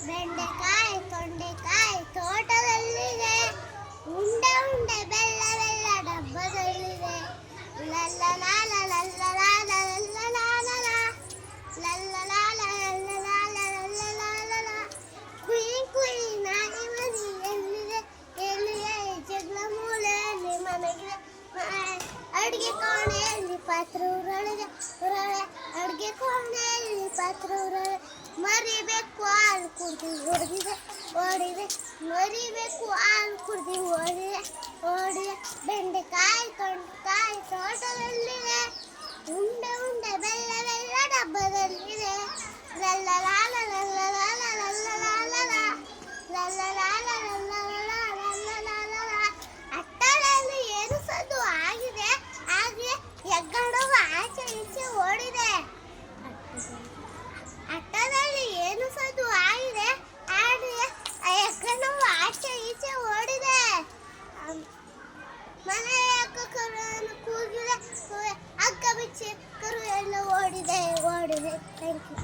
ಬೆಂಡೆಕಾಯಿ ತೊಂಡೆಕಾಯಿ ತೋಟದಲ್ಲಿದೆ, ಉಂಡೆ ಉಂಡೆ ಬೆಲ್ಲ ಬೆಲ್ಲ ಡಬ್ಬದಲ್ಲಿದೆ. ಲಲ್ಲಲಾಲ ಲಲ್ಲಲಾಲ ಲಲ್ಲಲಾಲ ಲಲ್ಲಲಾಲ ಲಲ್ಲಲಾಲ ಲಲ್ಲಲಾಲ. ಕುಯಿ ಕುಯಿ ನಾಯಿ ಮರಿ ಎಲ್ಲಿದೆ ಎಲ್ಲಿದೆ, ಜಗಳ ಮೂಲೆಯಲ್ಲಿ ಮನೆಗಿದೆ, ಅಡುಗೆ ಕೋಣೆಯಲ್ಲಿ ಪಾತ್ರೆ ಉರಳಿದೆ ಉರಳೆ, ಅಡುಗೆ ಕೋಣೆಯಲ್ಲಿ ಪಾತ್ರೆ ಉರಳೆ. ಮರಿಬೇಕು ಹಾಲು ಕುಡ್ದು ಓಡಿದೆ ಓಡಿದೆ, ಮರಿಬೇಕು ಹಾಲು ಕುಡ್ದು ಓಡಿದೆ ಓಡಿದೆ. ಬೆಂಡೆಕಾಯಿ ತೊಂಡೆಕಾಯಿ ತೋಟದಲ್ಲಿದೆ, ಉಂಡೆ ಉಂಡೆ ಬೆಲ್ಲ ಬೆಲ್ಲ ಡಬ್ಬದಲ್ಲಿದೆ. ಲಲ್ಲಲಾಲ ಲಲ್ಲಲಾಲ ಲಲ್ಲಲಾಲ ಲಲ್ಲಲಾಲ ಲಲ್ಲಲಾಲ ಲಲ್ಲಲಾಲ. ಅಟ್ಟದಲ್ಲಿ ಏನು ಸದ್ದು ಆಗಿದೆ, ಹಾಗೆ ಹೆಗ್ಗಣವು ಆಚೆ ಈಚೆ ಓಡಿದೆ. ಅಟ್ಟದಲ್ಲಿ ಏನು ಸದ್ದು ಆಗಿದೆ, ಹಾಗೆ ಹೆಗ್ಗಣವು ಆಚೆ ಈಚೆ ಓಡಿದೆ. ಮನೆಯ ಕರುವನ್ನು ಕೂಗಿದೆ, ಹಗ್ಗ ಬಿಚ್ಚಿ ಕರು ಎಲ್ಲ ಓಡಿದೆ ಓಡಿದೆ. Thank you.